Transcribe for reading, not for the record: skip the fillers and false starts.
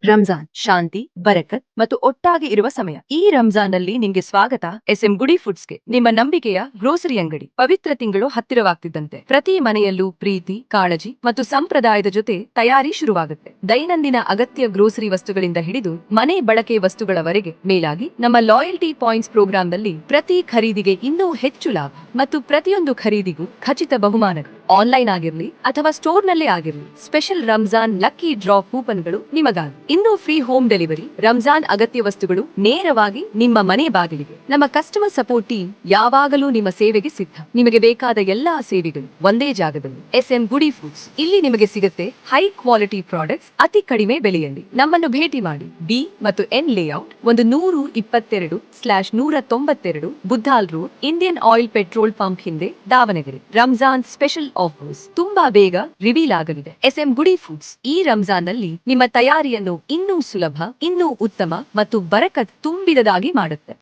ರಂಜಾನ್ ಶಾಂತಿ ಬರಕತ್ ಮತ್ತು ಒಟ್ಟಾಗಿ ಇರುವ ಸಮಯ. ಈ ರಂಜಾನ್ ನಲ್ಲಿ ನಿಮಗೆ ಸ್ವಾಗತ ಎಸ್ಎಂ ಗುಡಿ ಫುಡ್ಸ್ಗೆ, ನಿಮ್ಮ ನಂಬಿಕೆಯ ಗ್ರೋಸರಿ ಅಂಗಡಿ. ಪವಿತ್ರ ತಿಂಗಳು ಹತ್ತಿರವಾಗ್ತಿದ್ದಂತೆ ಪ್ರತಿ ಮನೆಯಲ್ಲೂ ಪ್ರೀತಿ, ಕಾಳಜಿ ಮತ್ತು ಸಂಪ್ರದಾಯದ ಜೊತೆ ತಯಾರಿ ಶುರುವಾಗುತ್ತೆ. ದೈನಂದಿನ ಅಗತ್ಯ ಗ್ರೋಸರಿ ವಸ್ತುಗಳಿಂದ ಹಿಡಿದು ಮನೆ ಬಳಕೆ ವಸ್ತುಗಳವರೆಗೆ, ಮೇಲಾಗಿ ನಮ್ಮ ಲಾಯಲ್ಟಿ ಪಾಯಿಂಟ್ಸ್ ಪ್ರೋಗ್ರಾಂನಲ್ಲಿ ಪ್ರತಿ ಖರೀದಿಗೆ ಇನ್ನೂ ಹೆಚ್ಚು ಲಾಭ ಮತ್ತು ಪ್ರತಿಯೊಂದು ಖರೀದಿಗೂ ಖಚಿತ ಬಹುಮಾನಗಳು. ಆನ್ಲೈನ್ ಆಗಿರಲಿ ಅಥವಾ ಸ್ಟೋರ್ ನಲ್ಲೇ ಆಗಿರಲಿ, ಸ್ಪೆಷಲ್ ರಂಜಾನ್ ಲಕ್ಕಿ ಡ್ರಾ ಕೂಪನ್ಗಳು ನಿಮಗಾಗಿ. ಇನ್ನೂ ಫ್ರೀ ಹೋಮ್ ಡೆಲಿವರಿ, ರಂಜಾನ್ ಅಗತ್ಯ ವಸ್ತುಗಳು ನೇರವಾಗಿ ನಿಮ್ಮ ಮನೆ ಬಾಗಿಲಿಗೆ. ನಮ್ಮ ಕಸ್ಟಮರ್ ಸಪೋರ್ಟ್ ಟೀಮ್ ಯಾವಾಗಲೂ ನಿಮ್ಮ ಸೇವೆಗೆ ಸಿದ್ಧ. ನಿಮಗೆ ಬೇಕಾದ ಎಲ್ಲಾ ಸೇವೆಗಳು ಒಂದೇ ಜಾಗದಲ್ಲಿ. ಎಸ್ಎಂ ಗುಡಿ ಫುಡ್ಸ್, ಇಲ್ಲಿ ನಿಮಗೆ ಸಿಗುತ್ತೆ ಹೈ ಕ್ವಾಲಿಟಿ ಪ್ರಾಡಕ್ಟ್ಸ್ ಅತಿ ಕಡಿಮೆ ಬೆಲೆಯಲ್ಲಿ. ನಮ್ಮನ್ನು ಭೇಟಿ ಮಾಡಿ. ಬಿ ಮತ್ತು ಎನ್ ಲೇಔಟ್, 122/192 ಬುದ್ಧಾಲ್ road, Indian Oil petrol pump ಹಿಂದೆ, ದಾವಣಗೆರೆ. ರಂಜಾನ್ ಸ್ಪೆಷಲ್ ಆಫರ್ಸ್ ತುಂಬಾ ಬೇಗ ರಿವೀಲ್ ಆಗಲಿದೆ. ಎಸ್ಎಂ ಗುಡಿ ಫುಡ್ಸ್ ಈ ರಂಜಾನ್ ನಲ್ಲಿ ನಿಮ್ಮ ತಯಾರಿಯನ್ನು ಇನ್ನೂ ಸುಲಭ, ಇನ್ನೂ ಉತ್ತಮ ಮತ್ತು ಬರಕತ್ ತುಂಬಿದದಾಗಿ ಮಾಡುತ್ತೆ.